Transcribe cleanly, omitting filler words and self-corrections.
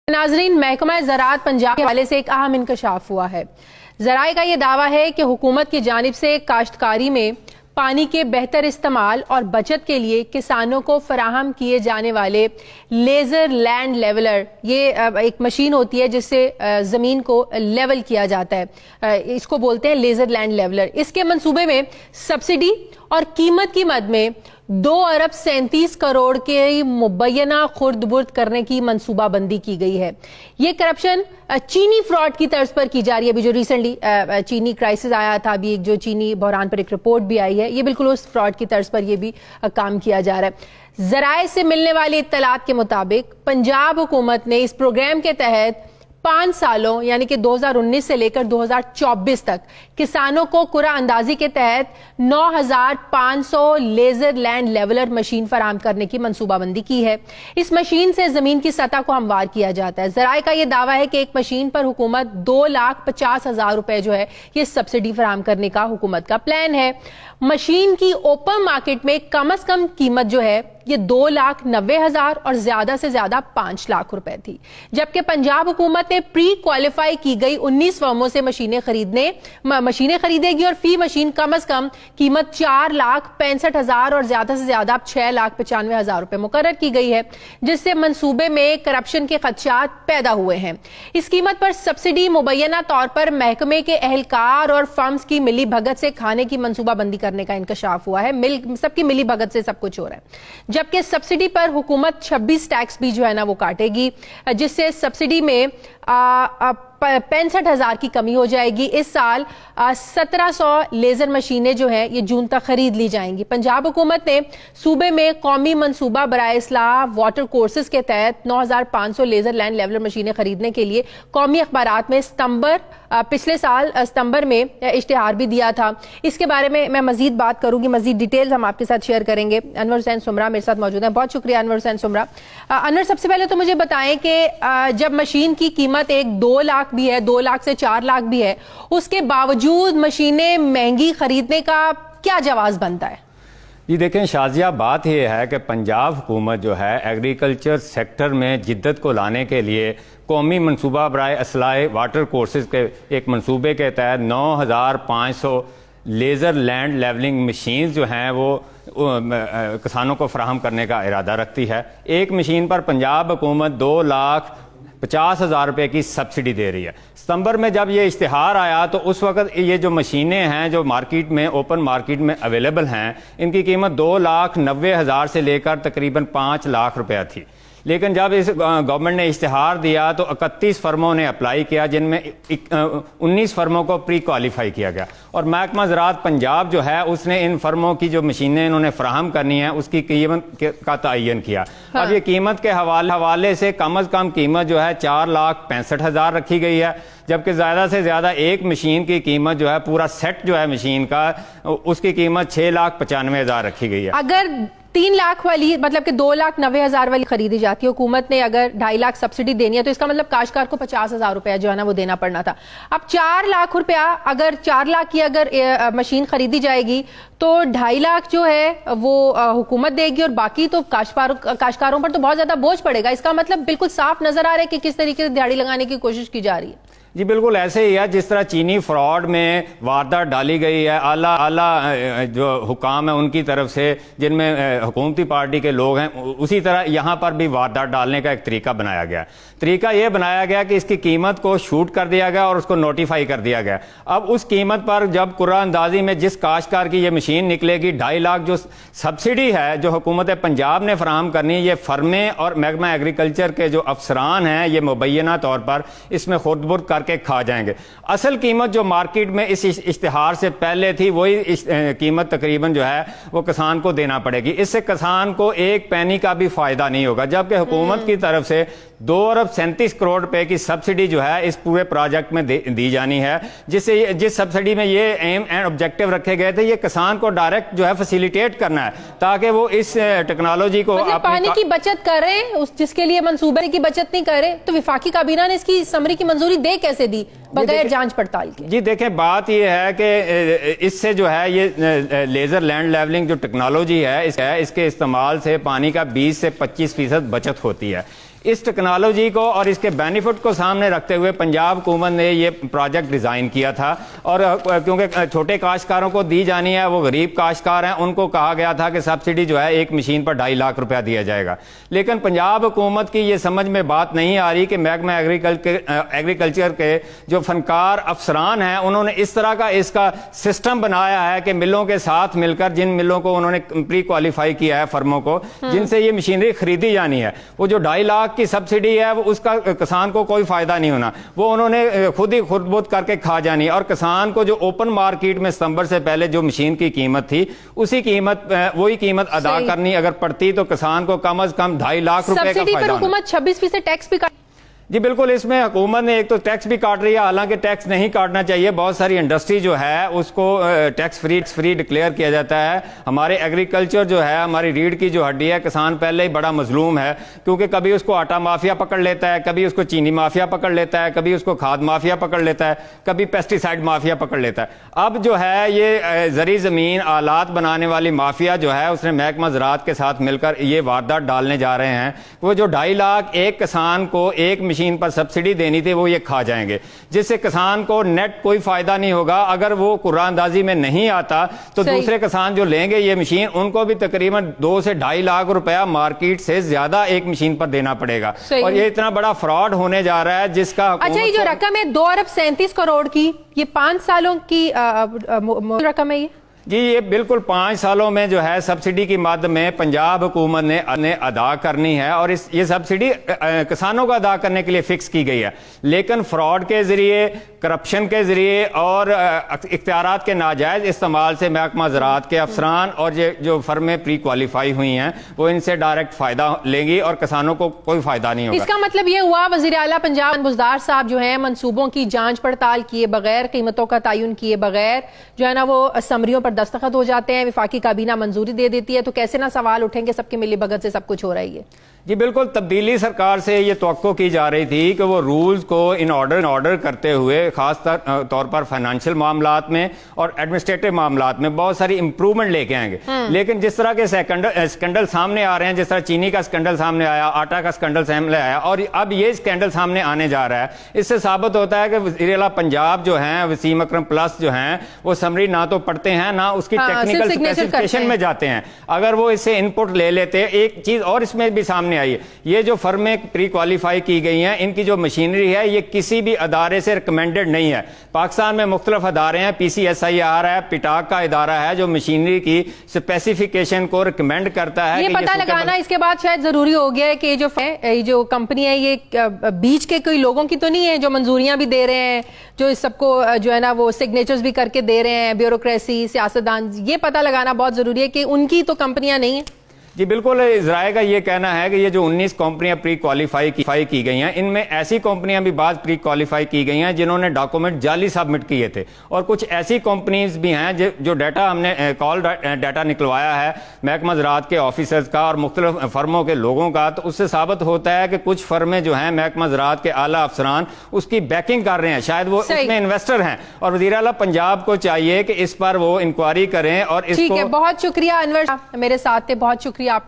ناظرین، محکمہ زراعت پنجاب کے حوالے سے ایک اہم انکشاف ہوا ہے۔ ذرائع کا یہ دعویٰ ہے کہ حکومت کی جانب سے کاشتکاری میں پانی کے بہتر استعمال اور بچت کے لیے کسانوں کو فراہم کیے جانے والے لیزر لینڈ لیولر، یہ ایک مشین ہوتی ہے جس سے زمین کو لیول کیا جاتا ہے، اس کو بولتے ہیں لیزر لینڈ لیولر۔ اس کے منصوبے میں سبسڈی اور قیمت کی مد میں 2.37 ارب کے مبینہ خرد برد کرنے کی منصوبہ بندی کی گئی ہے۔ یہ کرپشن چینی فراڈ کی طرز پر کی جا رہی ہے۔ ابھی جو ریسنٹلی چینی کرائسس آیا تھا، ابھی ایک جو چینی بحران پر ایک رپورٹ بھی آئی ہے، یہ بالکل اس فراڈ کی طرز پر یہ بھی کام کیا جا رہا ہے۔ ذرائع سے ملنے والی اطلاعات کے مطابق پنجاب حکومت نے اس پروگرام کے تحت 5 سالوں یعنی کہ 2019 سے لے کر 2024 تک کسانوں کو قرعہ اندازی کے تحت 9,500 لیزر لینڈ لیولر مشین فراہم کرنے کی منصوبہ بندی کی ہے۔ اس مشین سے زمین کی سطح کو ہموار کیا جاتا ہے۔ ذرائع کا یہ دعویٰ ہے کہ ایک مشین پر حکومت 2,50,000 روپے جو ہے یہ سبسڈی فراہم کرنے کا حکومت کا پلان ہے۔ مشین کی اوپن مارکیٹ میں کم از کم قیمت جو ہے یہ 2,90,000 اور زیادہ سے زیادہ 5 لاکھ روپے تھی، جبکہ پنجاب حکومت نے پری کوالیفائی کی گئی 19 فرموں سے مشینیں خریدے گی اور فی مشین کم از کم قیمت 4,65,000 اور زیادہ سے زیادہ 6,95,000 روپے مقرر کی گئی ہے، جس سے منصوبے میں کرپشن کے خدشات پیدا ہوئے ہیں۔ اس قیمت پر سبسڈی مبینہ طور پر محکمے کے اہلکار اور فرمز کی ملی بھگت سے کھانے کی منصوبہ بندی کرنے کا انکشاف ہوا ہے۔ سب کی ملی بھگت سے سب کچھ ہو رہا ہے، جبکہ سبسڈی پر حکومت 26 ٹیکس بھی جو ہے نا وہ کاٹے گی، جس سے سبسڈی میں 65,000 کی کمی ہو جائے گی۔ اس سال 1,700 لیزر مشینیں جو ہیں یہ جون تک خرید لی جائیں گی۔ پنجاب حکومت نے صوبے میں قومی منصوبہ برائے اصلاح واٹر کورسز کے تحت 9,500 لیزر لینڈ لیولر مشینیں خریدنے کے لیے قومی اخبارات میں پچھلے سال ستمبر میں اشتہار بھی دیا تھا۔ اس کے بارے میں مزید بات کروں گی، مزید ڈیٹیلز ہم آپ کے ساتھ شیئر کریں گے۔ انور حسین سمرہ میرے ساتھ موجود ہیں، بہت شکریہ انور حسین سمرہ۔ انور، سب سے پہلے تو مجھے بتائیں کہ جب مشین کی قیمت 2 لاکھ بھی ہے، 2 لاکھ سے 4 لاکھ بھی ہے، اس کے باوجود مشینیں مہنگی خریدنے کا کیا جواز بنتا ہے؟ جی دیکھیں شازیہ، بات یہ ہے کہ پنجاب حکومت جو ہے ایگریکلچر سیکٹر میں جدت کو لانے کے لیے قومی منصوبہ برائے اصلاح واٹر کورسز کے ایک منصوبے کے تحت 9,500 لیزر لینڈ لیولنگ مشینز جو ہیں وہ کسانوں کو فراہم کرنے کا ارادہ رکھتی ہے۔ ایک مشین پر پنجاب حکومت 2,50,000 روپے کی سبسڈی دے رہی ہے۔ ستمبر میں جب یہ اشتہار آیا تو اس وقت یہ جو مشینیں ہیں جو مارکیٹ میں اوپن مارکیٹ میں اویلیبل ہیں، ان کی قیمت 2,90,000 سے لے کر تقریباً 5 لاکھ روپے تھی۔ لیکن جب اس گورنمنٹ نے اشتہار دیا تو 31 فرموں نے اپلائی کیا، جن میں 19 فرموں کو پری کوالیفائی کیا گیا، اور محکمہ زراعت پنجاب جو ہے اس نے ان فرموں کی جو مشینیں انہوں نے فراہم کرنی ہیں اس کی قیمت کا تعین کیا۔ اب یہ قیمت کے حوالے سے کم از کم قیمت جو ہے 4,65,000 رکھی گئی ہے، جبکہ زیادہ سے زیادہ ایک مشین کی قیمت جو ہے پورا سیٹ جو ہے مشین کا اس کی قیمت 6,95,000 رکھی گئی ہے۔ اگر 3 لاکھ والی مطلب کہ 2,90,000 والی خریدی جاتی ہے، حکومت نے اگر 2.5 لاکھ سبسڈی دینی ہے تو اس کا مطلب کاشتکار کو 50,000 روپیہ جو ہے نا وہ دینا پڑنا تھا۔ اب 4 لاکھ روپیہ، اگر 4 لاکھ کی اگر مشین خریدی جائے گی تو 2.5 لاکھ جو ہے وہ حکومت دے گی، اور باقی تو کاشتکاروں پر تو بہت زیادہ بوجھ پڑے گا۔ اس کا مطلب بالکل صاف نظر آ رہا ہے کہ کس طریقے سے دیہڑی لگانے کی کوشش کی جا رہی ہے۔ جی بالکل ایسے ہی ہے جس طرح چینی فراڈ میں واردات ڈالی گئی ہے، اعلیٰ جو حکام ہیں ان کی طرف سے جن میں حکومتی پارٹی کے لوگ ہیں، اسی طرح یہاں پر بھی واردات ڈالنے کا ایک طریقہ بنایا گیا۔ طریقہ یہ بنایا گیا کہ اس کی قیمت کو شوٹ کر دیا گیا اور اس کو نوٹیفائی کر دیا گیا۔ اب اس قیمت پر جب قرعہ اندازی میں جس کاشتکار کی یہ مشین نکلے گی، 2.5 لاکھ جو سبسڈی ہے جو حکومت پنجاب نے فراہم کرنی ہے، یہ فرمیں اور محکمہ ایگریکلچر کے جو افسران ہیں یہ مبینہ طور پر اس میں خرد برد کر کے کھا جائیں گے۔ اصل قیمت جو مارکیٹ میں اس اشتہار سے پہلے تھی وہی قیمت تقریباً جو ہے وہ کسان کو دینا پڑے گی۔ اس سے کسان کو ایک پینی کا بھی فائدہ نہیں ہوگا، جبکہ حکومت کی طرف سے 2.37 ارب روپے کی سبسڈی جو ہے اس پورے پروجیکٹ میں دی جانی ہے، جس سبسڈی میں یہ ایم اینڈ آبجیکٹو رکھے گئے تھے یہ کسان کو ڈائریکٹ جو ہے فیسیلیٹیٹ کرنا ہے تاکہ وہ اس ٹیکنالوجی کو پانی کی بچت کر رہے، جس کے لیے منصوبے کی بچت نہیں کر رہے، تو وفاقی کابینہ نے اس کی سمری کی منظوری دے کیسے دی بغیر جانچ پڑتال کے؟ جی دیکھیں بات یہ ہے کہ اس سے جو ہے یہ لیزر لینڈ لیولنگ جو ٹیکنالوجی ہے اس کے استعمال سے پانی کا 20 سے 25% بچت ہوتی ہے۔ اس ٹیکنالوجی کو اور اس کے بینیفٹ کو سامنے رکھتے ہوئے پنجاب حکومت نے یہ پروجیکٹ ڈیزائن کیا تھا، اور کیونکہ چھوٹے کاشتکاروں کو دی جانی ہے، وہ غریب کاشتکار ہیں، ان کو کہا گیا تھا کہ سبسڈی جو ہے ایک مشین پر 2.5 لاکھ روپیہ دیا جائے گا. لیکن پنجاب حکومت کی یہ سمجھ میں بات نہیں آ رہی کہ محکمہ ایگریکلچر کے جو فنکار افسران ہیں انہوں نے اس طرح کا اس کا سسٹم بنایا ہے کہ ملوں کے ساتھ مل کر، جن ملوں کو انہوں نے پری کوالیفائی کیا ہے، فرموں کو جن سے یہ مشینری خریدی جانی ہے، وہ جو 2.5 لاکھ کی سبسڈی ہے وہ اس کا کسان کو کوئی فائدہ نہیں ہونا، وہ انہوں نے خود ہی خود بخود کر کے کھا جانی ہے. اور کسان کو جو اوپن مارکیٹ میں ستمبر سے پہلے جو مشین کی قیمت تھی وہی قیمت ادا کرنی اگر پڑتی تو کسان کو کم از کم 2.5 لاکھ روپے کا سبسڈی پر فائدہ ہونا. حکومت 26% ٹیکس بھی جی بالکل، اس میں حکومت نے ایک تو ٹیکس بھی کاٹ رہی ہے، حالانکہ ٹیکس نہیں کاٹنا چاہیے. بہت ساری انڈسٹری جو ہے اس کو ٹیکس فری ڈکلیئر کیا جاتا ہے. ہمارے ایگریکلچر جو ہے، ہماری ریڑھ کی جو ہڈی ہے، کسان پہلے ہی بڑا مظلوم ہے، کیونکہ کبھی اس کو آٹا مافیا پکڑ لیتا ہے، کبھی اس کو چینی مافیا پکڑ لیتا ہے، کبھی اس کو کھاد مافیا پکڑ لیتا ہے، کبھی پیسٹی سائڈ مافیا پکڑ لیتا ہے. اب جو ہے یہ زرعی زمین آلات بنانے والی مافیا جو ہے اس نے محکمہ زراعت کے ساتھ مل کر یہ واردات ڈالنے جا رہے ہیں. وہ جو 2.5 لاکھ ایک کسان کو ایک مشین پر سبسڈی دینی تھی وہ یہ کھا جائیں گے، جس سے کسان کو نیٹ کوئی فائدہ نہیں ہوگا. اگر وہ قرآن اندازی میں نہیں آتا تو دوسرے کسان جو لیں گے یہ مشین، ان کو بھی تقریباً 2 سے 2.5 لاکھ روپیہ مارکیٹ سے زیادہ ایک مشین پر دینا پڑے گا. اور یہ اتنا بڑا فراڈ ہونے جا رہا ہے جس کا اچھا یہ جو رقم ہے 2 ارب 37 کروڑ کی، یہ 5 سالوں کی رقم ہے. جی یہ بالکل 5 سالوں میں جو ہے سبسڈی کی مد میں پنجاب حکومت نے ادا کرنی ہے، اور یہ سبسڈی کسانوں کو ادا کرنے کے لیے فکس کی گئی ہے. لیکن فراڈ کے ذریعے، کرپشن کے ذریعے اور اختیارات کے ناجائز استعمال سے محکمہ زراعت کے افسران اور جو فرمیں پری کوالیفائی ہوئی ہیں وہ ان سے ڈائریکٹ فائدہ لیں گی اور کسانوں کو کوئی فائدہ نہیں ہوگا. اس کا مطلب یہ ہوا وزیر اعلیٰ پنجاب بزدار صاحب جو ہیں منصوبوں کی جانچ پڑتال کیے بغیر، قیمتوں کا تعین کیے بغیر جو ہے نا وہ سمریوں پر دستخط ہو جاتے ہیں، وفاقی کابینہ منظوری دے دیتی ہے، تو کیسے نہ سوال اٹھیں گے سب کے ملی بھگت سے سب کچھ ہو رہی ہے. جی بالکل، تبدیلی سرکار سے یہ توقع کی جا رہی تھی کہ وہ رولز کو ان آرڈر کرتے ہوئے خاص طور پر فائنانشل معاملات میں اور ایڈمنسٹریٹو معاملات میں بہت ساری امپرومنٹ لے کے آئیں گے. لیکن جس طرح کے سکینڈل سامنے آ رہے ہیں، جس طرح چینی کا سکینڈل سامنے آیا، آٹا کا سکینڈل سامنے آیا، اور اب یہ سکینڈل سامنے آنے جا رہا ہے، اس سے ثابت ہوتا ہے کہ وزیر اعلیٰ پنجاب جو ہیں وسیم اکرم پلس جو ہیں وہ سمری نہ تو پڑھتے ہیں نہ اس کی ٹیکنیکل اسپیسیفکیشن میں جاتے ہیں. اگر وہ اس سے ان پٹ لے لیتے. ایک چیز اور اس میں بھی سامنے آئی ہے، یہ جو فرمیں پری کوالیفائی کی گئی ہیں ان کی جو مشینری ہے یہ کسی بھی ادارے سے ریکمینڈڈ نہیں ہے. پاکستان میں مختلف ادارے ہیں، PCSIR ہے، پیٹاک کا ادارہ ہے جو مشینری کی اسپیسیفکیشن کو ریکمینڈ کرتا ہے. یہ پتہ لگانا اس کے بعد شاید ضروری ہو گیا ہے کہ جو کمپنی ہے یہ بیچ کے کوئی لوگوں کی تو نہیں ہے جو منظوریاں بھی دے رہے ہیں، جو اس سب کو جو ہے نا وہ سگنیچرز بھی کر کے دے رہے ہیں، بیوروکریسی، سیاستدان. یہ پتہ لگانا بہت ضروری ہے کہ ان کی تو کمپنیاں نہیں ہیں. جی بالکل، ذرائع کا یہ کہنا ہے کہ یہ جو 19 کمپنیاں پری کوالیفائی کی گئی ہیں ان میں ایسی کمپنیاں بھی بعض پری کوالیفائی کی گئی ہیں جنہوں نے ڈاکومنٹ جعلی سبمٹ کیے تھے، اور کچھ ایسی کمپنیز بھی ہیں جو ڈیٹا ہم نے کال ڈیٹا نکلوایا ہے محکمہ زراعت کے آفیسرز کا اور مختلف فرموں کے لوگوں کا، تو اس سے ثابت ہوتا ہے کہ کچھ فرمیں جو ہیں محکمہ زراعت کے اعلیٰ افسران اس کی بیکنگ کر رہے ہیں، شاید وہ اس میں انویسٹر ہیں. اور وزیر اعلیٰ پنجاب کو چاہیے کہ اس پر وہ انکوائری کریں اور اس کو. ٹھیک ہے، بہت شکریہ انور، میرے ساتھ تھے. بہت شکریہ آپ.